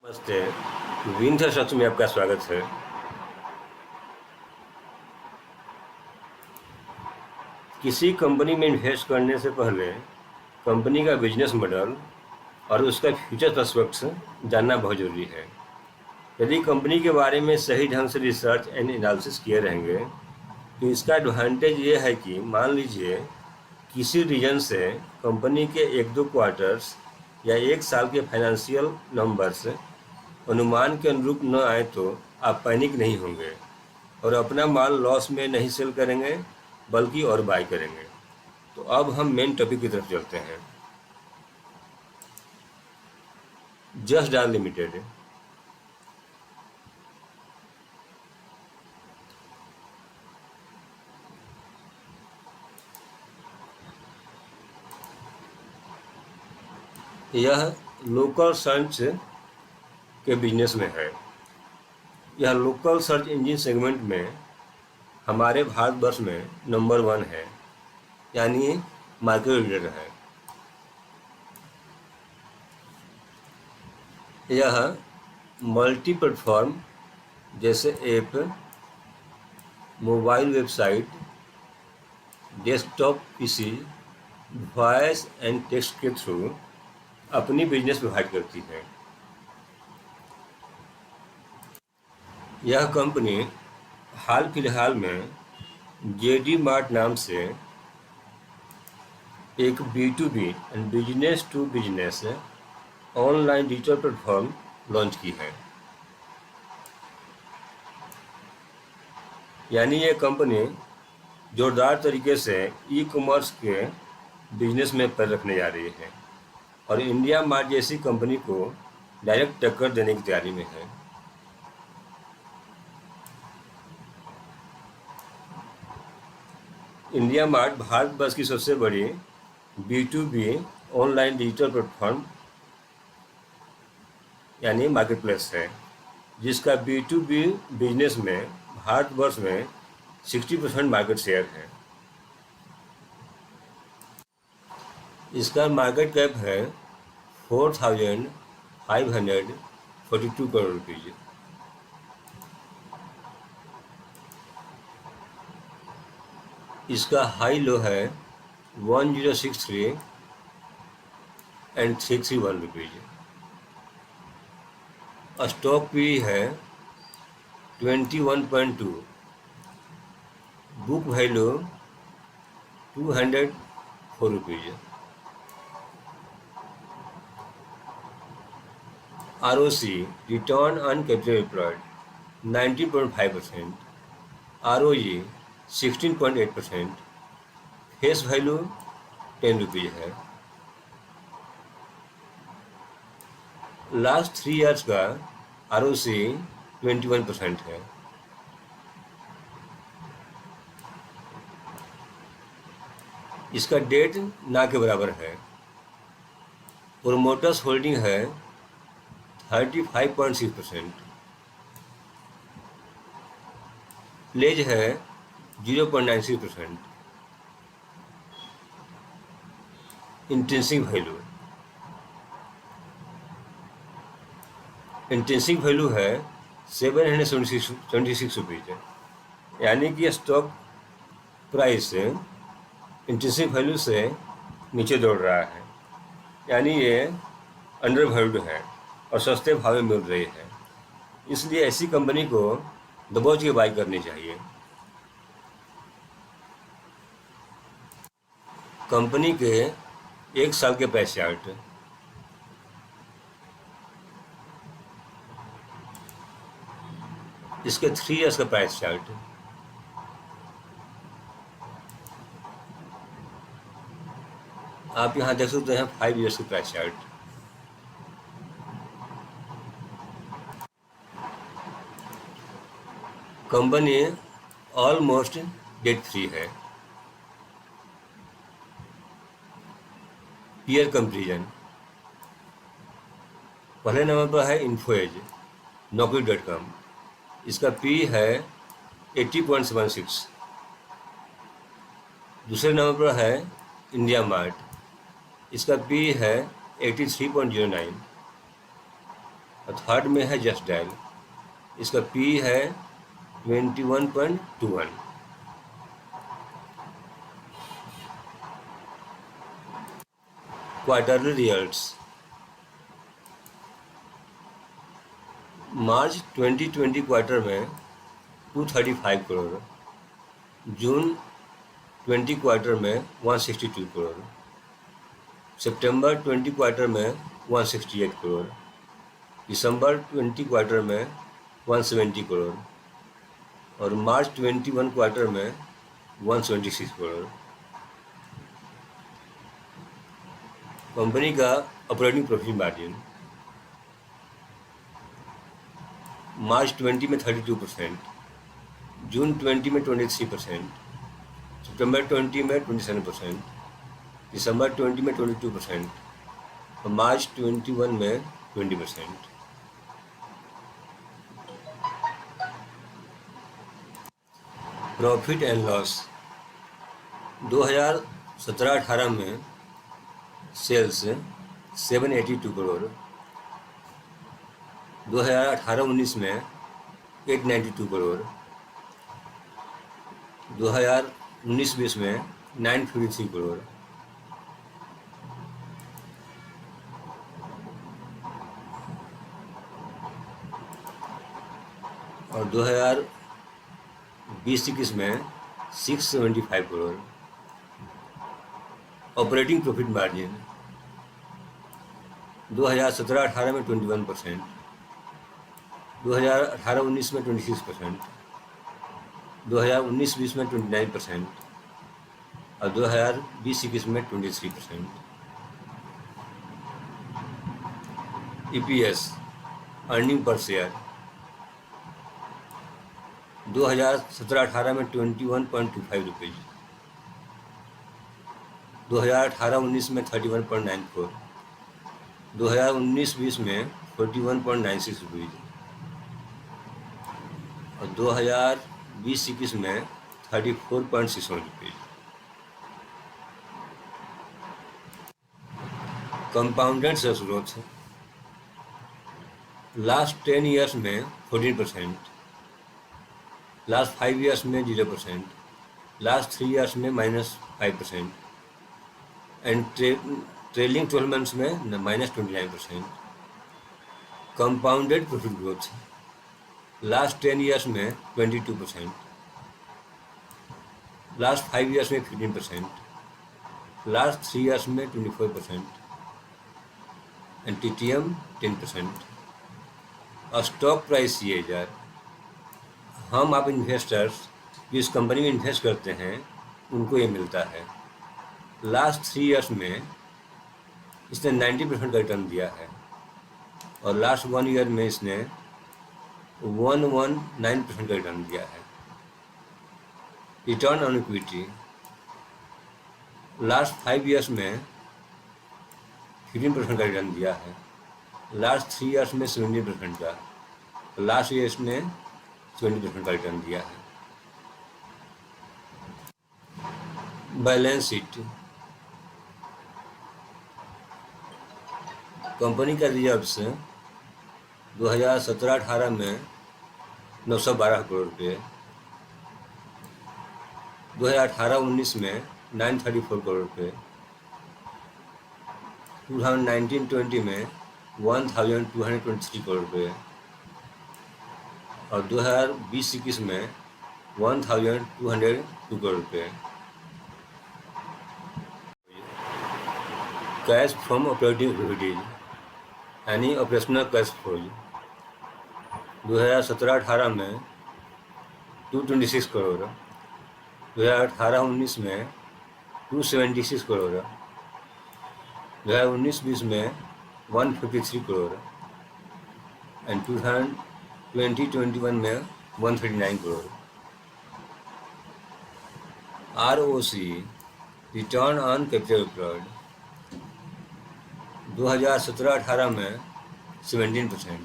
नमस्ते। विंध्य शख्स में आपका स्वागत है। किसी कंपनी में इन्वेस्ट करने से पहले कंपनी का बिजनेस मॉडल और उसका फ्यूचर प्रोस्पेक्ट्स जानना बहुत ज़रूरी है। यदि कंपनी के बारे में सही ढंग से रिसर्च एंड एनालिसिस किए रहेंगे तो इसका एडवांटेज ये है कि मान लीजिए किसी रीजन से कंपनी के 1-2 क्वार्टर्स या 1 साल के फाइनेंशियल नंबर्स अनुमान के अनुरूप न आए तो आप पैनिक नहीं होंगे और अपना माल लॉस में नहीं सेल करेंगे बल्कि और बाय करेंगे। तो अब हम मेन टॉपिक की तरफ चलते हैं। Just dial limited. यह लोकल सर्च के बिजनेस में है। यह लोकल सर्च इंजन सेगमेंट में हमारे भारतवर्ष में नंबर 1 है, यानी मार्केट लीडर है। यह मल्टी प्लेटफॉर्म जैसे app, mobile website, desktop PC, voice and text के थ्रू अपनी बिजनेस प्रोवाइड करती है। यह कंपनी हाल फिलहाल में जेडी मार्ट नाम से एक B2B and business to business online digital platform launch की है। यानी ये कंपनी जोरदार तरीके से ई कॉमर्स के बिजनेस में पैर रखने जा रही है और इंडिया मार्ट जैसी कंपनी को डायरेक्ट टक्कर देने की तैयारी में है। इंडिया मार्ट भारतवर्ष की सबसे बड़ी B2B ऑनलाइन डिजिटल प्लेटफॉर्म यानी मार्केट प्लेस है, जिसका B2B बिजनेस में भारतवर्ष में 60% मार्केट शेयर है। इसका मार्केट कैप है 4,542 करोड़ रुपीज़। इसका हाई लो है 1063 एंड 331 रुपीज़। स्टॉक पी है 21.2, book value 204 rupees. ROC return on capital employed 19.5%, ROE 16.8%, face value 10 rupees है। लास्ट 3 ईयर्स का ROC 21% है। इसका डेट ना के बराबर है। प्रोमोटर्स होल्डिंग है 35.6%, प्लेज है 0.96%, इंट्रिंसिक वैल्यू है 776 रुपीज़, यानी कि स्टॉक प्राइस इंट्रिंसिक वैल्यू से नीचे दौड़ रहा है, यानी ये अंडर वैल्यूड है और सस्ते भाव में मिल रही है। इसलिए ऐसी कंपनी को दबोच के बाई करनी चाहिए। कंपनी के 1 साल के प्राइस चार्ट। इसके 3 ईयर्स का प्राइस चार्ट। आप यहाँ देख सकते हैं 5 ईयर्स की price chart. Company almost debt free है। Peer comparison. पहले नंबर पर है इन्फोएज naukri.com। इसका पी है 80.76। दूसरे नंबर पर है इंडिया मार्ट। इसका पी है 83.09। और थर्ड में है जस्ट डायल, इसका पी है 21.21। Quarterly results. मार्च 2020 क्वार्टर में 235 करोड़, जून 20 क्वार्टर में 162 करोड़, सितंबर 20 क्वार्टर में 168 करोड़, दिसंबर 20 क्वार्टर में 170 करोड़ और मार्च 21 क्वार्टर में 176 करोड़। कंपनी का ऑपरेटिंग प्रॉफिट मार्जिन मार्च 20 में 32%, जून 20 में 23%, सितंबर 20 में 27%, दिसंबर 20 में 22% और मार्च 21 में 20%। Profit and loss. 2017-18 में सेल्स 782 करोड़, 2018-19 में 892 करोड़, 2019-20 में 953 करोड़, और 2020-21 में 675 करोड़। ऑपरेटिंग प्रॉफिट मार्जिन 2017-18 में 21%, 2018-19 में 26%, 2019-20 में 29% और 2020-21 में 23%। EPS अर्निंग पर शेयर 2017-18 में 21.25 रुपीज़, 2018-19 में 31.94, 2019-20 में 41.96 रुपीज़ और 2020-21 में 34.61 rupees. Compounded sales growth last 10 years में 14%, लास्ट 5 ईयर्स में 0%, लास्ट 3 ईयर्स में -5% एंड ट्रेलिंग 12 मंथ्स में -29%। Compounded profit growth last 10 years में 22%, लास्ट 5 ईयर्स में 15%, लास्ट 3 ईयर्स में 24% एंड TTM 10%। और स्टॉक प्राइस CAGR, हम आप इन्वेस्टर्स जो इस कंपनी में इन्वेस्ट करते हैं उनको ये मिलता है। लास्ट 3 ईयर्स में इसने 90% का रिटर्न दिया है और लास्ट 1 ईयर में इसने 119% का रिटर्न दिया है। Return on equity last 5 years में 15% का रिटर्न दिया है, लास्ट 3 ईयर्स में 17% का, लास्ट ईयर इसने 20% का रिटर्न दिया है। Balance sheet. कंपनी का रिजर्व्स 2017-18 में 912 करोड़ रुपये, 2018-19 में 934 करोड़ रुपये, 2019-20 में 1223 करोड़ रुपये और 2020-21 में 1202 करोड़ रुपये। कैश फ्रॉम ऑपरेटिंग एक्टिविटीज यानी ऑपरेशनल कैश फ्लो 2017-18 में 226 करोड़, 2018-19 में 276 करोड़, 2019-20 में 153 करोड़ एंड 2020-21 में 139 crore. ROC return on capital employed 2017-18 में 17%,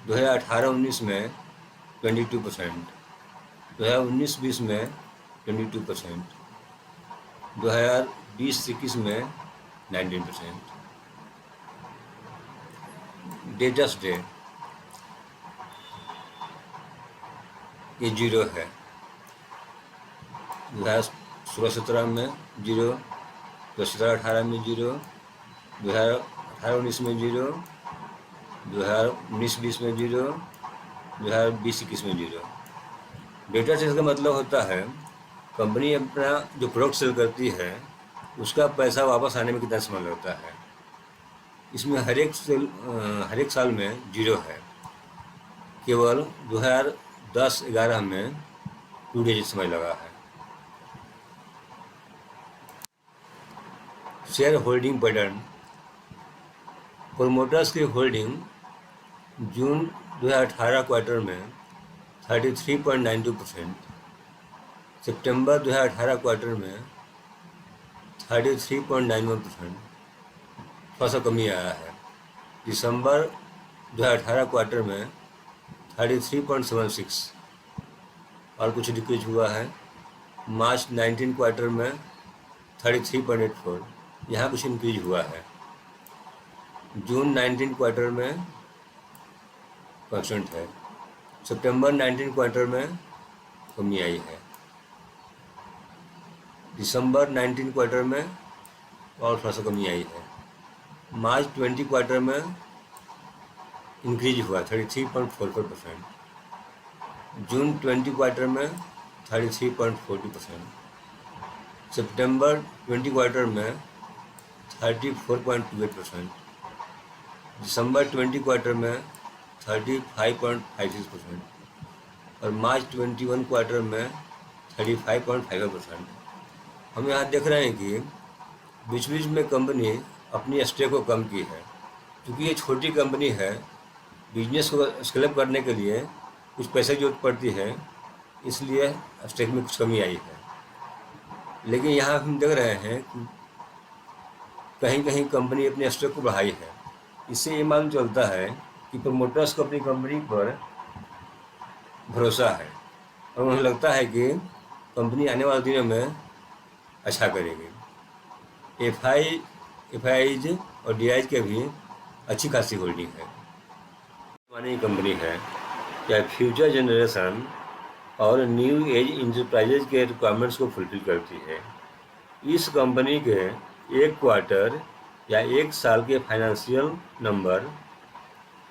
2018-19 में 22%, 2019-20 में 22%, 2020-21 में 19%। डेटर्स डे ये 0 है, 2016-17 में 0, 2017-18 में 0, 2018-19 में 0, 2019-20 में 0, 2020-21 में 0। डेटा सेल्स का मतलब होता है कंपनी अपना जो प्रोडक्ट सेल करती है उसका पैसा वापस आने में कितना समय लगता है। इसमें हर एक साल में 0 है, केवल 2010-11 में 2 डेज समय लगा है। शेयर होल्डिंग पैटर्न, प्रोमोटर्स की होल्डिंग जून 2018 क्वार्टर में 33.92%, सितंबर 2018 क्वार्टर में 33.91%, थोड़ा सा कमी आया है। दिसंबर 2018 क्वार्टर में 33.76 और कुछ डिक्रीज हुआ है। मार्च 19 क्वार्टर में 33.84, यहाँ कुछ इंक्रीज हुआ है। जून 19 क्वार्टर में परसेंट है। सितंबर 19 क्वार्टर में कमी आई है। दिसंबर 19 क्वार्टर में और थोड़ा सा कमी आई है। मार्च 20 क्वार्टर में इंक्रीज हुआ 33.44%, जून 20 क्वार्टर में 33.40%, सितंबर 20 क्वार्टर में 34.28%, दिसंबर 20 क्वार्टर में 35.56% और मार्च 21 क्वार्टर में 35.5%। हम यहाँ देख रहे हैं कि बीच बीच में कंपनी अपनी स्टेक को कम की है, क्योंकि ये छोटी कंपनी है। बिजनेस को स्केल अप करने के लिए कुछ पैसे की जरूरत पड़ती है, इसलिए स्टेक में कुछ कमी आई है। लेकिन यहाँ हम देख रहे हैं कि कहीं कहीं कंपनी अपने स्टेक को बढ़ाई है। इससे ये मालूम चलता है कि प्रमोटर्स को अपनी कंपनी पर भरोसा है और उन्हें लगता है कि कंपनी आने वाले दिनों में अच्छा करेगी। एफआईज और डीआईज के भी अच्छी खासी होल्डिंग है। मानी कंपनी है क्या फ्यूचर जनरेशन और न्यू एज इंटरप्राइजेज के रिक्वायरमेंट्स को फुलफिल करती है। इस कंपनी के एक क्वार्टर या एक साल के फाइनेंशियल नंबर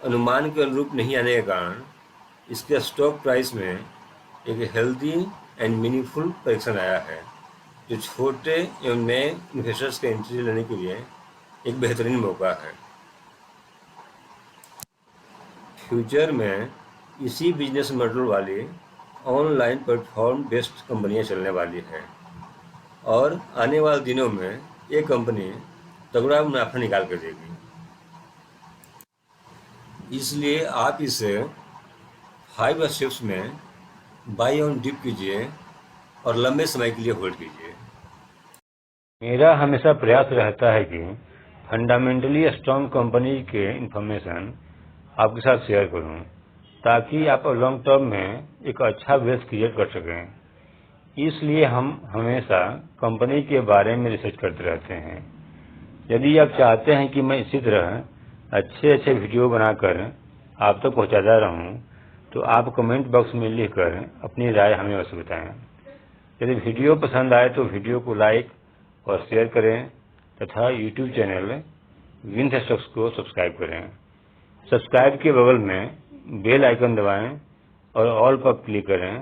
अनुमान के अनुरूप नहीं आने के कारण इसके स्टॉक प्राइस में एक हेल्दी एंड मीनिंगफुल करेक्शन आया है, जो छोटे एवं नए इन्वेस्टर्स के एंट्री लेने के लिए एक बेहतरीन मौका है। फ्यूचर में इसी बिजनेस मॉडल वाली ऑनलाइन प्लेटफॉर्म बेस्ड कंपनियां चलने वाली हैं और आने वाले दिनों में ये कंपनी तगड़ा मुनाफा निकाल कर देगी। इसलिए आप इसे 5 स्टेप्स में बाई ऑन डिप कीजिए और लंबे समय के लिए होल्ड कीजिए। मेरा हमेशा प्रयास रहता है कि फंडामेंटली स्ट्रॉन्ग कंपनी के इंफॉर्मेशन आपके साथ शेयर करूं, ताकि आप लॉन्ग टर्म में एक अच्छा बेस क्रिएट कर सकें। इसलिए हम हमेशा कंपनी के बारे में रिसर्च करते रहते हैं। यदि आप चाहते हैं कि मैं इसी तरह अच्छे वीडियो बनाकर आप तक पहुंचाता रहूं, तो आप कमेंट बॉक्स में लिखकर अपनी राय हमें अवश्य बताएं। यदि वीडियो पसंद आए तो वीडियो को लाइक और शेयर करें तथा यूट्यूब चैनल विंथ स्टॉक्स को सब्सक्राइब करें। सब्सक्राइब के बगल में बेल आइकन दबाएं और ऑल पर क्लिक करें,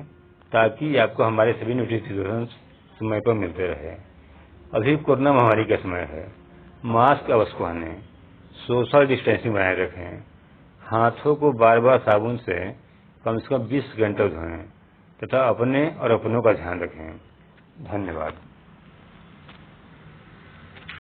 ताकि आपको हमारे सभी नोटिफिकेशंस समय पर मिलते रहे। अभी कोरोना महामारी का समय है, मास्क अवश्य पहनें, सोशल डिस्टेंसिंग बनाए रखें, हाथों को बार बार साबुन से कम 20 घंटे धोएं तथा अपने और अपनों का ध्यान रखें। धन्यवाद।